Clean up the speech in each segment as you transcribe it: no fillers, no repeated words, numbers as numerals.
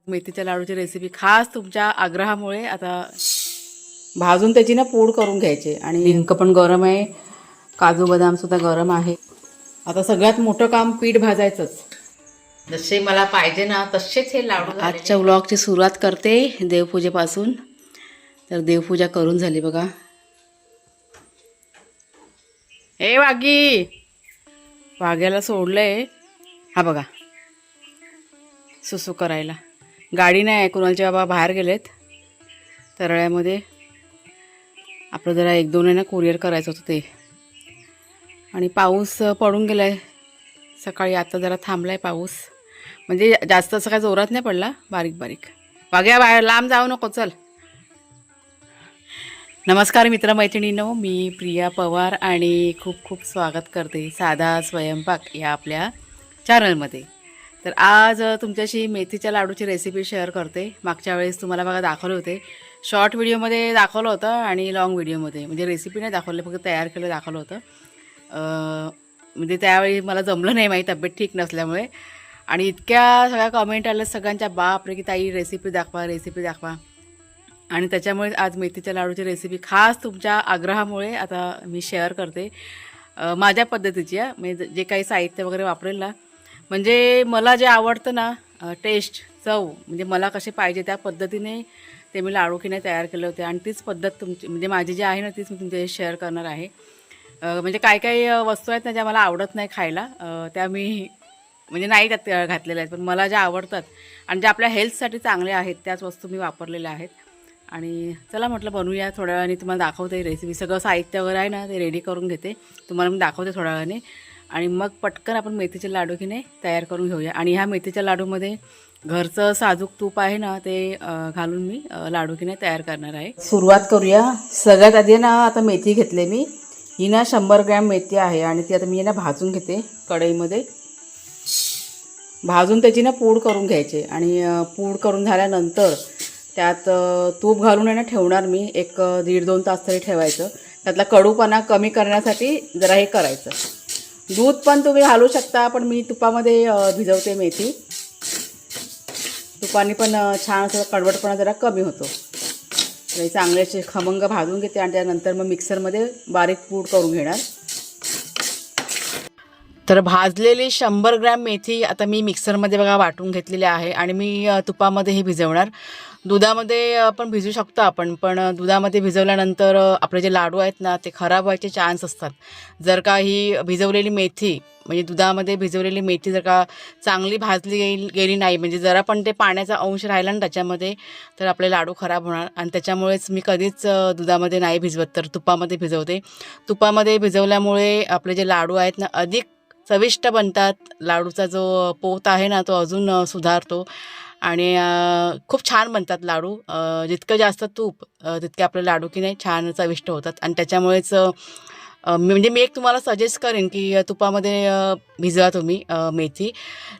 मेथीच्या लाडूची रेसिपी खास तुमच्या आग्रहामुळे आता भाजून त्याची ना पूड करून घ्यायचे आणि डिंक पण गरम आहे, काजू बदाम सुद्धा गरम आहे. आता सगळ्यात मोठं काम पीठ भाजायचंच. जसे मला पाहिजे ना तसेच हे लाडू आजच्या व्लॉगची सुरुवात करते देवपूजेपासून. तर देवपूजा करून झाली बघा. ए वागी, वाघ्याला सोडलंय हा बघा सुसू करायला. गाडी नाही आहे, कुणालचे बाबा बाहेर गेलेत तरळ्यामध्ये. आपलं जरा 1-2 आहे ना कुरिअर करायचं होतं ते. आणि पाऊस पडून गेला आहे सकाळी, आता जरा थांबला आहे पाऊस. म्हणजे जास्त असं काय जोरात नाही पडला, बारीक बारीक. वाघ्या बाहेर लांब जाऊ नको, चल. नमस्कार मित्रमैत्रिणींनो, मी प्रिया पवार आणि खूप खूप स्वागत करते साधा स्वयंपाक या आपल्या चॅनलमध्ये. तर आज तुमच्याशी मेथीच्या लाडूची रेसिपी शेअर करते. मागच्या वेळेस तुम्हाला बघा दाखवले होते, शॉर्ट व्हिडिओमध्ये दाखवलं होतं आणि लॉंग व्हिडिओमध्ये, म्हणजे रेसिपी नाही दाखवले, फक्त तयार केलं दाखवलं होतं. म्हणजे त्यावेळी मला जमलं नाही, माझी तब्येत ठीक नसल्यामुळे. आणि इतक्या सगळ्या कमेंट आल्या सगळ्यांच्या, बापरे की ताई रेसिपी दाखवा रेसिपी दाखवा. आणि त्याच्यामुळे आज मेथीच्या लाडूची रेसिपी खास तुमच्या आग्रहामुळे आता मी शेअर करते, माझ्या पद्धतीची. म्हणजे जे काही साहित्य वगैरे वापरेल ना, म्हणजे मला जे आवडतं ना, टेस्ट चव, म्हणजे मला कसे पाहिजे त्या पद्धतीने ते मी लाडू की नाही तयार केले होते. आणि तीच पद्धत तुमची म्हणजे माझी जी आहे ना तीच मी तुमच्याशी शेअर करणार आहे. म्हणजे काही काही वस्तू आहेत ना ज्या मला आवडत नाही खायला, त्या मी म्हणजे नाही त्यात घातलेल्या आहेत, पण मला ज्या आवडतात आणि ज्या आपल्या हेल्थसाठी चांगल्या आहेत त्याच वस्तू मी वापरलेल्या आहेत. आणि चला म्हटलं बनवूया थोड्या वेळाने, तुम्हाला दाखवते रेसिपी. सगळं साहित्य वगैरे आहे ना ते रेडी करून घेते, तुम्हाला मी दाखवते थोड्या वेळाने. आणि मग पटकन आपण मेथीचे लाडू की नाही तयार करून घेऊया. आणि ह्या मेथीच्या लाडूमध्ये घरचं साजूक तूप आहे ना ते घालून मी लाडू की नाही तयार करणार आहे. सुरुवात करूया. सगळ्यात आधी ना आता मेथी घेतली मी, ही ना 100 ग्रॅम मेथी आहे. आणि ती आता मी ना भाजून घेते कढईमध्ये. भाजून त्याची ना पूड करून घ्यायची. आणि पूड करून झाल्यानंतर त्यात तूप घालून आहे ना ठेवणार मी, 1-1.5-2 तास तरी ठेवायचं. त्यातला कडूपणा कमी करण्यासाठी जरा हे करायचं. दूध पण तुम्ही घालू शकता, पण मी तुपामध्ये भिजवते मेथी. तुपाने पण छान असं कडवटपणा जरा कमी होतो. तर चांगले असे खमंग भाजून घेते आणि त्यानंतर मग मिक्सरमध्ये बारीक पूड करून घेणार. तर भाजलेली 100 ग्रॅम मेथी आता मी मिक्सरमध्ये बघा वाटून घेतलेली आहे. आणि मी तुपामध्ये हे भिजवणार. दुधामध्ये पण भिजू शकतो आपण, पण दुधामध्ये भिजवल्यानंतर आपले जे लाडू आहेत ना ते खराब व्हायचे चान्स असतात. जर का ही भिजवलेली मेथी म्हणजे दुधामध्ये भिजवलेली मेथी जर का चांगली भाजली गेली नाही, म्हणजे जरा पण ते पाण्याचा अंश राहिला ना त्याच्यामध्ये, तर आपले लाडू खराब होणार. आणि त्याच्यामुळेच मी कधीच दुधामध्ये नाही भिजवत, तर तुपामध्ये भिजवते. तुपामध्ये भिजवल्यामुळे आपले जे लाडू आहेत ना अधिक चविष्ट बनतात. लाडूचा जो पोत आहे ना तो अजून सुधारतो आणि खूप छान बनतात लाडू. जितकं जास्त तूप तितके आपले लाडू की नाही छान चविष्ट होतात. आणि त्याच्यामुळेच म्हणजे मी एक तुम्हाला सजेस्ट करेन की तुपामध्ये भिजवा तुम्ही मेथी.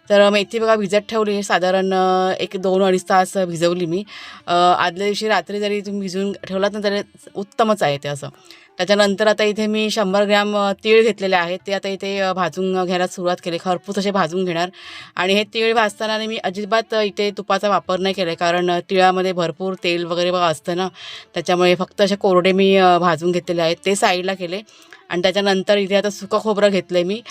तर मेथी बघा भिजत ठेवली साधारण 1-2-2.5 तास भिजवली मी. आदल्या दिवशी रात्री जरी तुम्ही भिजवून ठेवलात ना तरी उत्तमच आहे ते असं. त्याच्यानंतर आता इथे मी 100 ग्रॅम तीळ घेतलेले आहेत, ते आता इथे भाजून घ्यायला सुरुवात केली. खरपूस असे भाजून घेणार. आणि हे तीळ भाजताना मी अजिबात इथे तुपाचा वापर नाही केला आहे, कारण तिळामध्ये भरपूर तेल वगैरे बघा असतं ना, त्याच्यामुळे फक्त असे कोरडे मी भाजून घेतलेले आहेत, ते साईडला केले. आणि त्याच्यानंतर इथे आता सुकं खोबरं घेतलं आहे मी,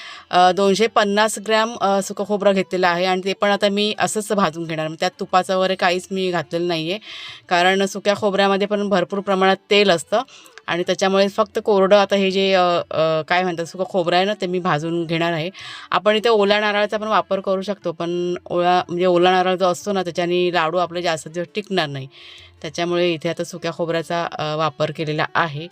250 ग्रॅम सुकं खोबरं घेतलेलं आहे. आणि ते पण आता मी असंच भाजून घेणार. त्यात तुपाचं वगैरे काहीच मी घातलेलं नाही आहे, कारण सुक्या खोबऱ्यामध्ये पण भरपूर प्रमाणात तेल असतं. आणि त्याच्यामुळे फक्त कोरडं आता हे जे काय म्हणतात सुकं खोबरं आहे ना ते मी भाजून घेणार आहे. आपण इथे ओला नारळाचा पण वापर करू शकतो, पण ओला नारळ जो असतो ना त्याच्याने लाडू आपले जास्त दिवस टिकणार नाही. त्याच्यामुळे इथे आता सुक्या खोबऱ्याचा वापर केलेला आहे.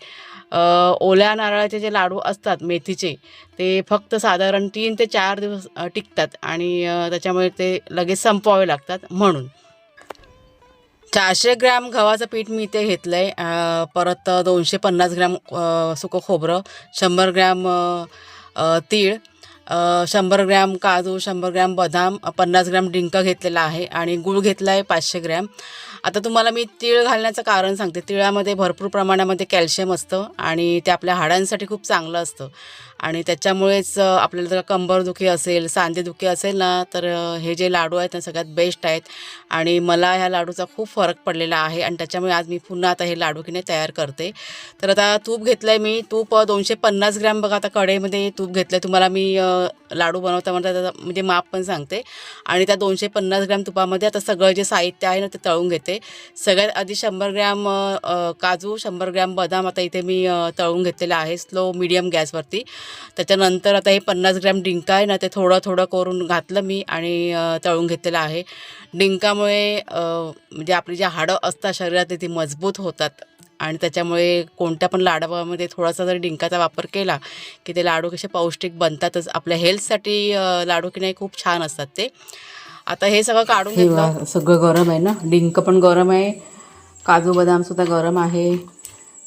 ओल्या नारळाचे जे लाडू असतात मेथीचे, ते फक्त साधारण 3 ते 4 दिवस टिकतात. आणि त्याच्यामुळे ते लगेच संपवावे लागतात म्हणून. 400 ग्रॅम गव्हाचं पीठ मी इथे घेतलं आहे. परत 250 ग्रॅम सुकं खोबरं, 100 ग्रॅम तीळ 100 ग्रॅम काजू, 100 ग्रॅम बदाम, 50 ग्रॅम डिंक घेतलेला आहे आणि गूळ घेतला आहे 500 ग्रॅम. आता तुम्हाला मी तीळ घालण्याचं कारण सांगते. तिळामध्ये भरपूर प्रमाणामध्ये कॅल्शियम असतं आणि ते आपल्या हाडांसाठी खूप चांगलं असतं आणि त्याच्यामुळेच आपल्याला जर कंबरदुखी असेल, सांधेदुखी असेल ना, तर हे जे लाडू आहेत ना सगळ्यात बेस्ट आहेत आणि मला ह्या लाडूचा खूप फरक पडलेला आहे आणि त्याच्यामुळे आज मी पुन्हा आता हे लाडू की नाही तयार करते. तर आता तूप घेतलं आहे मी. तूप 250 ग्रॅम बघा. आता कढईमध्ये तूप घेतलं आहे. तुम्हाला मी लाडू बनवता त्याचं म्हणजे माप पण सांगते. आणि त्या 250 ग्रॅम तुपामध्ये आता सगळं जे साहित्य आहे ना ते तळून घेते. सगळ्यात आधी 100 ग्रॅम काजू, 100 ग्रॅम बदाम आता इथे मी तळून घेतलेलं आहे स्लो मीडियम गॅसवरती. त्याच्यानंतर आता हे 50 ग्रॅम डिंक आहे ना ते थोडं थोडं करून घातलं मी आणि तळून घेतलेलं आहे. डिंकामुळे म्हणजे आपली जी हाडं असतात शरीरातली ती मजबूत होतात आणि त्याच्यामुळे कोणत्या पण लाडवामध्ये थोडासा जर डिंकाचा वापर केला की ते लाडू कसे पौष्टिक बनतातच. आपल्या हेल्थसाठी लाडू की नाही खूप छान असतात ते. आता हे सगळं काढून घेतलं. सगळं गरम आहे ना, डिंक पण गरम आहे, काजू बदामसुद्धा गरम आहे.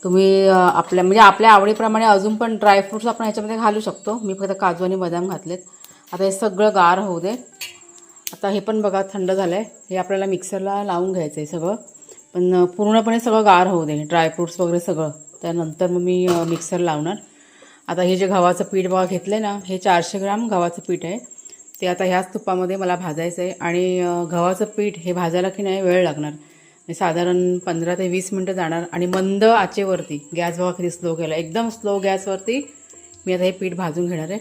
तुम्ही आपल्या म्हणजे आपल्या आवडीप्रमाणे अजून पण ड्रायफ्रूट्स आपण ह्याच्यामध्ये घालू शकतो. मी फक्त काजू आणि बदाम घातलेत. आता हे सगळं गार होऊ दे. आता हे पण बघा थंड झालं आहे. हे आपल्याला मिक्सरला लावून घ्यायचं आहे सगळं, पण पूर्णपणे सगळं गार होऊ दे, ड्रायफ्रूट्स वगैरे सगळं. त्यानंतर मग मी मिक्सर लावणार. आता हे जे गव्हाचं पीठ बघा घेतलं आहे ना, हे 400 ग्राम गव्हाचं पीठ आहे. ते आता ह्याच तुपामध्ये मला भाजायचं आहे आणि गव्हाचं पीठ हे भाजायला की नाही वेळ लागणार. साधारण 15 ते 20 मिनटं जाणार आणि मंद आचेवरती. गॅस बघा किती स्लो केला, एकदम स्लो गॅसवरती मी आता हे पीठ भाजून घेणार आहे.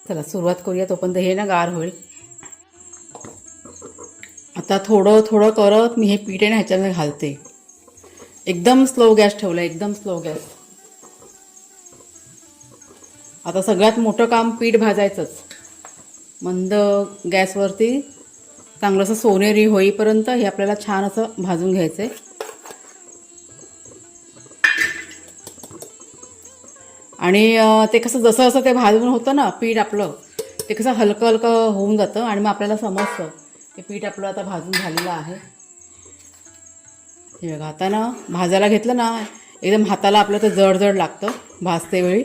चला सुरुवात करूया. तोपर्यंत हे ना गार होईल. आता थोडं थोडं करत मी हे पीठ आहे ना ह्याच्यामध्ये घालते. एकदम स्लो गॅस ठेवला, एकदम स्लो गॅस. आता सगळ्यात मोठं काम पीठ भाजायचंच. मंद गॅसवरती चांगलं असं सोनेरी होईपर्यंत हे आपल्याला छान असं भाजून घ्यायचं आहे. आणि ते कसं जसं जसं ते भाजून होतं ना पीठ आपलं, ते कसं हलकं हलकं होऊन जातं आणि मग आपल्याला समजतं हे पीठ आपलं आता भाजून झालेलं आहे. हे बघा आता ना भाजायला घेतलं ना एकदम हाताला आपलं ते जड जड लागतं भाजते वेळी.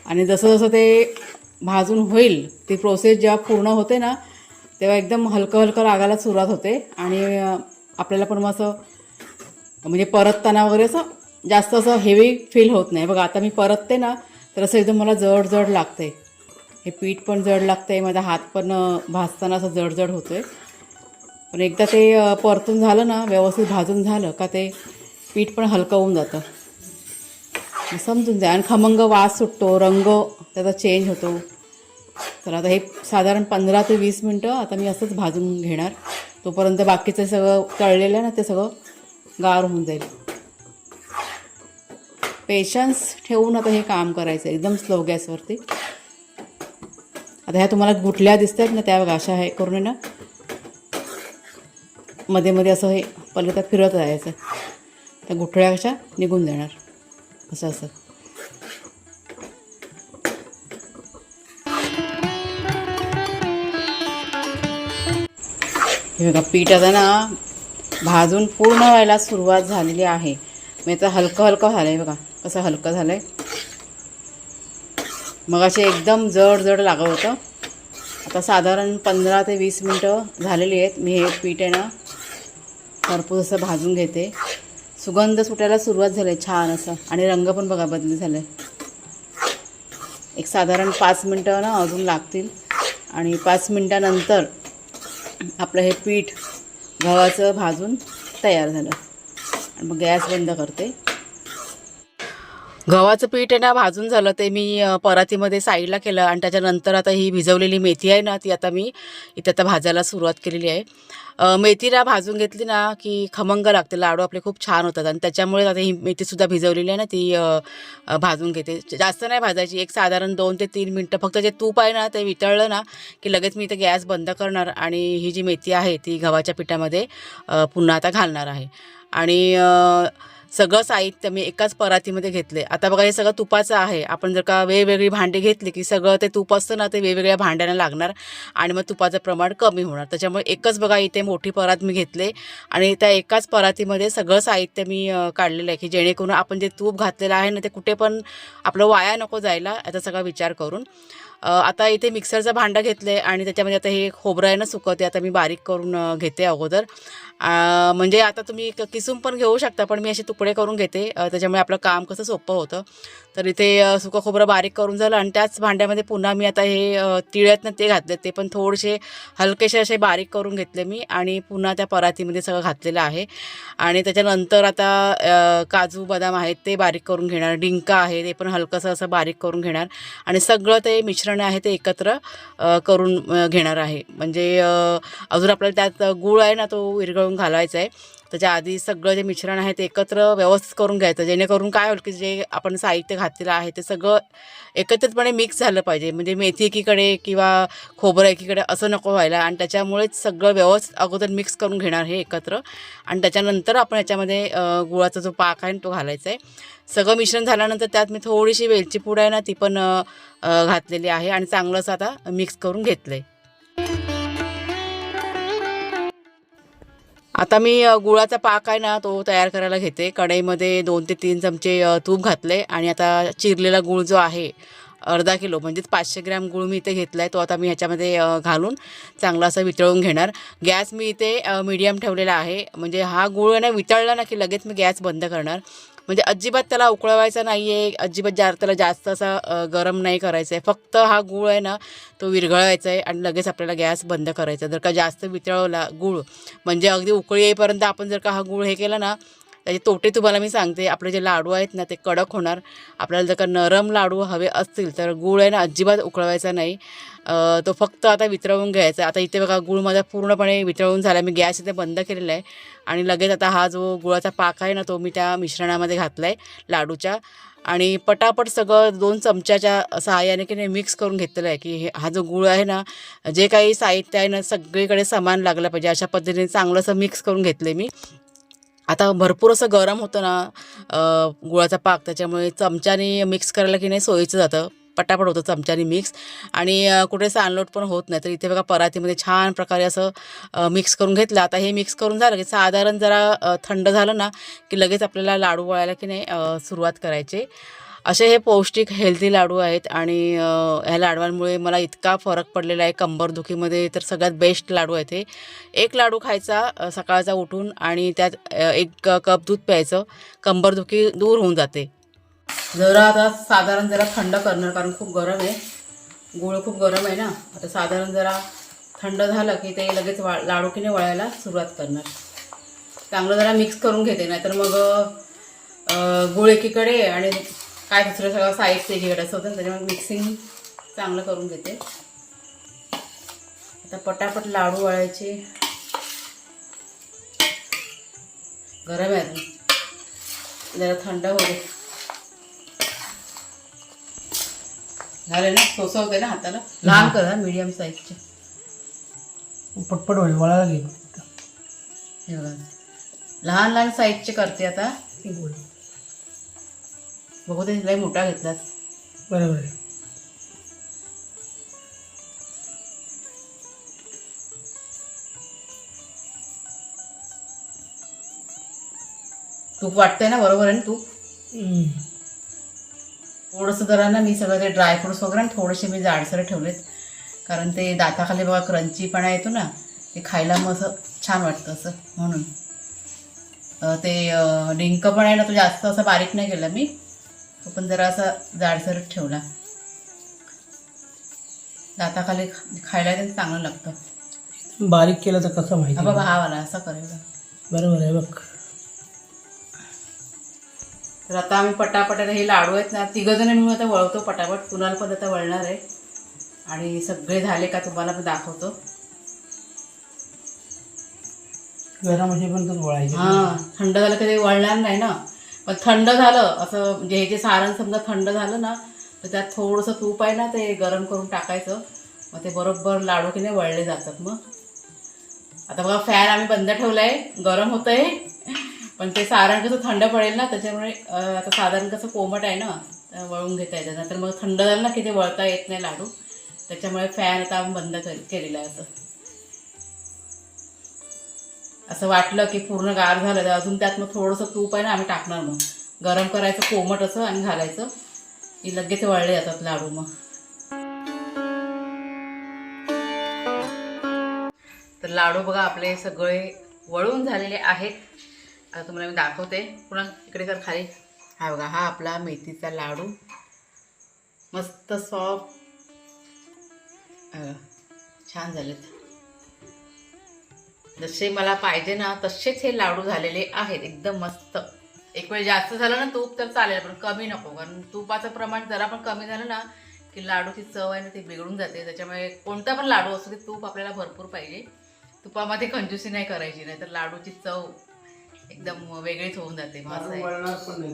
आणि जसं जसं ते भाजून होईल ती प्रोसेस जेव्हा पूर्ण होते ना तेव्हा एकदम हलकं हलकं लागायला सुरुवात होते आणि आपल्याला पण मग असं म्हणजे परतताना वगैरे असं जास्त असं हेवी फील होत नाही. बघा आता मी परतते ना तर असं एकदम मला जड जड लागते. हे पीठ पण जड लागते, माझा हात पण भाजताना असं जड जड होतो आहे. पण एकदा ते परतून झालं ना, व्यवस्थित भाजून झालं का ते पीठ पण हलकं होऊन जातं. समजून जा. आणि खमंग वास सुटतो, रंग त्याचा चेंज होतो. तर आता हे साधारण 15 ते 20 मिनटं आता मी असंच भाजून घेणार. तोपर्यंत बाकीचं सगळं तळलेलं आहे ना ते सगळं गार होऊन जाईल. पेशन्स ठेवून आता हे काम करायचं एकदम स्लो गॅसवरती. आता ह्या तुम्हाला गुठल्या दिसत आहेत ना त्या बघा अशा हे करून ना मध्ये मध्ये असं हे पलटात फिरत राहायचं. त्या गुठळ्या अशा निघून जाणार असं असं. हे बघा पीठ आता ना भाजून पूर्ण व्हायला सुरुवात झालेली आहे. मी आता हलकं हलकं झालं आहे बघा कसं हलकं झालं आहे. मग असे एकदम जड जड लागत होतं. आता साधारण 15 ते 20 मिनटं झालेली आहेत. मी हे पीठ आहे ना भरपूर असं भाजून घेते. सुगंध सुटायला सुरुवात झाली आहे छान असं आणि रंग पण बघा बदली झाला आहे. एक साधारण 5 मिनटं ना अजून लागतील आणि 5 मिनटानंतर आपलं हे पीठ गव्हाचं भाजून तयार झालं. आणि मग गॅस बंद करते. गव्हाचं पीठ आहे ना भाजून झालं ते मी परातीमध्ये साईडला केलं आणि त्याच्यानंतर आता ही भिजवलेली मेथी आहे ना ती आता मी इथे आता भाजायला सुरुवात केलेली आहे. मेथीला भाजून घेतली ना की खमंग लागते, लाडू आपले खूप छान होतात. आणि त्याच्यामुळे आता ही मेथीसुद्धा भिजवलेली आहे ना ती भाजून घेते. जास्त नाही भाजायची, एक साधारण 2 ते 3 मिनटं. फक्त जे तूप आहे ना ते वितळलं ना की लगेच मी इथे गॅस बंद करणार आणि ही जी मेथी आहे ती गव्हाच्या पिठामध्ये पुन्हा आता घालणार आहे. आणि सगळं साहित्य मी एकाच परातीमध्ये घेतले. आता बघा हे सगळं तुपाचं आहे. आपण जर का वेगवेगळी भांडी घेतली की सगळं ते तूप असतं ना ते वेगवेगळ्या भांड्यांना लागणार आणि मग तुपाचं प्रमाण कमी होणार. त्याच्यामुळे एकच बघा इथे मोठी परात मी घेतले आणि त्या एकाच परातीमध्ये सगळं साहित्य मी काढलेलं आहे की जेणेकरून आपण जे तूप घातलेलं आहे ना ते कुठे पण आपलं वाया नको जायला याचा सगळा विचार करून. आता इथे मिक्सरचं भांडं घेतलं आहे आणि त्याच्यामध्ये आता हे खोबरं आहे ना सुकं ते आता मी बारीक करून घेते अगोदर. म्हणजे आता तुम्ही किसून पण घेऊ शकता पण मी असे तुकडे करून घेते त्याच्यामुळे आपलं काम कसं सोपं होतं. तर इथे सुकं खोबरं बारीक करून झालं आणि त्याच भांड्यामध्ये पुन्हा मी आता हे तीळ आहेत ना ते घातले. ते पण थोडेसे हलकेसे असे बारीक करून घेतले मी आणि पुन्हा त्या परातीमध्ये सगळं घातलेलं आहे. आणि त्याच्यानंतर आता काजू बदाम आहेत ते बारीक करून घेणार. डिंक आहे ते पण हलकंसं असं बारीक करून घेणार आणि सगळं ते मिश्रण आहे ते एकत्र करून घेणार आहे. म्हणजे अजून आपल्याला त्यात गूळ आहे ना तो विरघळून घालायचा आहे. त्याच्या आधी सगळं जे मिश्रण आहे ते एकत्र व्यवस्थित करून घ्यायचं जेणेकरून काय होईल की जे आपण साहित्य घातलेलं आहे ते सगळं एकत्रितपणे मिक्स झालं पाहिजे. म्हणजे मेथी एकीकडे किंवा खोबरं एकीकडे असं नको व्हायला आणि त्याच्यामुळेच सगळं व्यवस्थित अगोदर मिक्स करून घेणार हे एकत्र आणि त्याच्यानंतर आपण ह्याच्यामध्ये गुळाचा जो पाक आहे तो घालायचा आहे. सगळं मिश्रण झाल्यानंतर त्यात मी थोडीशी वेलची पूड आहे ना ती पण घातलेली आहे आणि चांगलंच आता मिक्स करून घेतलं आहे. आता मी गुळाचा पाक आहे ना तो तयार करायला घेते. कढईमध्ये 2 ते 3 चमचे तूप घातले आणि आता चिरलेला गूळ जो आहे अर्धा किलो म्हणजेच 500 ग्रॅम गूळ मी इथे घेतला आहे तो आता मी ह्याच्यामध्ये घालून चांगला असं वितळून घेणार. गॅस मी इथे मीडियम ठेवलेला आहे. म्हणजे हा गूळ ना वितळला ना की लगेच मी गॅस बंद करणार. म्हणजे अजिबात त्याला उकळवायचा नाही आहे, अजिबात त्याला जास्त असा गरम नाही करायचं आहे. फक्त हा गूळ आहे ना तो विरघळवायचा आहे आणि लगेच आपल्याला गॅस बंद करायचा. जर का जास्त वितळवला गूळ म्हणजे अगदी उकळी येईपर्यंत आपण जर का हा गूळ हे केला ना त्याचे तोटे तुम्हाला मी सांगते. आपले जे लाडू आहेत ना ते कडक होणार. आपल्याला जर का नरम लाडू हवे असतील तर गूळ आहे ना अजिबात उकळवायचा नाही. तो फक्त आता वितळवून घ्यायचा. आता इथे बघा गूळ माझा पूर्णपणे वितळवून झाला. मी गॅस इथे बंद केलेला आहे आणि लगेच आता हा जो गुळाचा पाक आहे ना तो मी त्या मिश्रणामध्ये घातला आहे लाडूच्या आणि पटापट सगळं 2 चमच्याच्या सहाय्याने की नाही मिक्स करून घेतलेलं आहे की हा जो गूळ आहे ना जे काही साहित्य आहे ना सगळीकडे समान लागलं पाहिजे अशा पद्धतीने चांगलं असं मिक्स करून घेतलं आहे मी. आता भरपूर असं गरम होतं ना गुळाचा पाक त्याच्यामुळे चमच्याने मिक्स करायला की नाही सोयीचं जातं. पटापट होतं चमच्याने मिक्स आणि कुठे सांडलोट पण होत नाही. तर इथे बघा परातीमध्ये छान प्रकारे असं मिक्स करून घेतलं. आता हे मिक्स करून झालं की साधारण जरा थंड झालं ना की लगेच आपल्याला लाडू वळायला की नाही सुरुवात करायची. असे हे पौष्टिक हेल्दी लाडू आहेत आणि ह्या लाडवांमुळे मला इतका फरक पडलेला आहे कंबरदुखीमध्ये. तर सगळ्यात बेस्ट लाडू आहेत हे. एक लाडू खायचा सकाळचा उठून आणि त्यात 1 कप दूध प्यायचं. कंबरदुखी दूर होऊन जाते. जरा आता साधारण जरा थंड करणार कारण खूप गरम आहे. गूळ खूप गरम आहे ना. आता साधारण जरा थंड झालं की ते लगेच लाडू की नाही वळायला सुरुवात करणार. चांगलं जरा मिक्स करून घेते नाहीतर मग गूळ एकीकडे आणि काय दुसरं सगळं साहित्य एकीकडे असं होतं. त्याच्यामुळे मिक्सिंग चांगलं करून घेते. आता पटापट लाडू वळायचे. गरम आहे अजून जरा थंड होते. झाले ना सोसवते ना हाताला. लहान करा मीडियम साईजचे पटपट होईल वळायला घेईल. हे बघा लहान लहान साईजचे करते आता. बघू ते लई मोठा घेतलास. बरोबर आहे. तूप वाटतंय ना बरोबर आहे ना तूप. थोडंसं जरा ना मी सगळं ते ड्रायफ्रुट्स वगैरे थोडेसे मी जाडसर ठेवलेत कारण ते दाताखाली बघा क्रंचीपणा येतो ना ते खायला मग असं छान वाटतं असं म्हणून. ते डिंक पण आहे ना तो जास्त असं बारीक नाही केला मी. तो पण जरा असा जाडसर ठेवला. दाताखाली खायला ते चांगलं लागतं. बारीक केलं तर कसं माहिती. बाबा हा वाला असा करायला बरोबर आहे बघ. तर आता आम्ही पटापट हे लाडू आहेत ना 3 जण मिळून आता वळवतो पटापट. कुणाला पण आता वळणार आहे आणि सगळे झाले का तुम्हाला पण दाखवतो. गरम असे पण तर वळायचे. हां थंड झालं की ते वळणार नाही ना. पण थंड झालं असं म्हणजे हे जे सारण समजा थंड झालं ना तर त्यात थोडंसं तूप आहे ना ते गरम करून टाकायचं. मग ते बरोबर लाडू की नाही वळले जातात. मग आता बघा फॅन आम्ही बंद ठेवला आहे. गरम होतं आहे पण ते सारण कसं थंड पडेल ना, त्याच्यामुळे आता साधारण कसं कोमट आहे ना, वळून घेता येतं. नंतर मग थंड झालं ना की ते वळता येत नाही लाडू, त्याच्यामुळे फॅन आता आम्ही बंद केलेला आहे. असं वाटलं की पूर्ण गार झालं तर अजून त्यात मग थोडंसं तूप आहे ना आम्ही टाकणार, मग गरम करायचं कोमट असं आणि घालायचं की लगेच वळले जातात लाडू. मग तर लाडू बघा आपले सगळे वळून झालेले आहेत. आता तुम्हाला मी दाखवते, पुन्हा इकडे कर खाली. हा बघा, हा आपला मेथीचा लाडू मस्त सॉफ्ट छान झालेत. जसे मला पाहिजे ना तसेच हे लाडू झालेले आहेत, एकदम मस्त. एक वेळ जास्त झालं ना तूप तर चालेल, पण कमी नको, कारण तुपाचं प्रमाण जरा पण कमी झालं ना की लाडूची चव आहे ना ती बिघडून जाते. त्याच्यामुळे कोणता पण लाडू असतो ते तूप आपल्याला भरपूर पाहिजे. तुपामध्ये कंजूसी नाही करायची, नाही तर लाडूची चव एकदम वेगळीच होऊन जाते. मस्त आहे.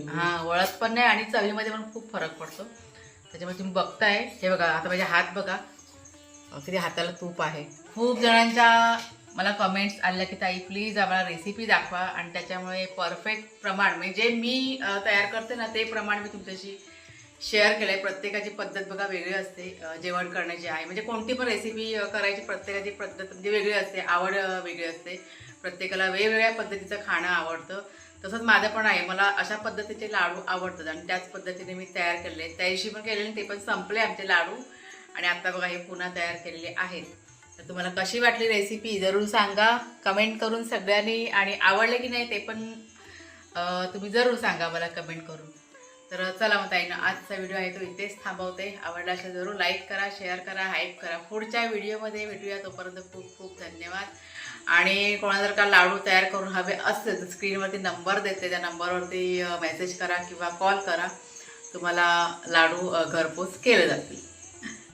हां, वळत पण नाही आणि चवीमध्ये पण खूप फरक पडतो. त्याच्यामुळे तुम्ही बघताय, हे बघा आता माझे हात बघा किती हाताला तूप आहे. खूप जणांच्या मला कमेंट्स आल्या की ताई प्लीज आम्हाला रेसिपी दाखवा, आणि त्याच्यामुळे परफेक्ट प्रमाण म्हणजे मी तयार करते ना ते प्रमाण मी तुमच्याशी शेअर केलं आहे. प्रत्येकाची पद्धत बघा वेगळी असते जेवण करण्याची आहे, म्हणजे कोणती पण रेसिपी करायची प्रत्येकाची पद्धत म्हणजे वेगळी असते, आवड वेगळी असते. प्रत्येकाला वेगवेगळ्या पद्धतीचं खाणं आवडतं. तसंच माझं पण आहे, मला अशा पद्धतीचे लाडू आवडतात आणि त्याच पद्धतीने मी तयार केले. त्या दिवशी पण केलेले, ते पण संपले आमचे लाडू आणि आता बघा हे पुन्हा तयार केलेले आहेत. तर तुम्हाला कशी वाटली रेसिपी जरूर सांगा कमेंट करून सगळ्यांनी, आणि आवडले की नाही ते पण तुम्ही जरूर सांगा मला कमेंट करून. तर चला मग ताईनं आजचा व्हिडिओ आहे तो इथेच थांबवते. आवडला असेल जरूर लाईक करा, शेअर करा, हाईप करा. पुढच्या व्हिडिओमध्ये भेटूया, तोपर्यंत खूप खूप धन्यवाद. आणि कोणा जर का लाडू तयार करून हवे असेल तर स्क्रीनवरती नंबर देते, त्या नंबरवरती मेसेज करा किंवा कॉल करा, तुम्हाला लाडू घरपोच केले जातील.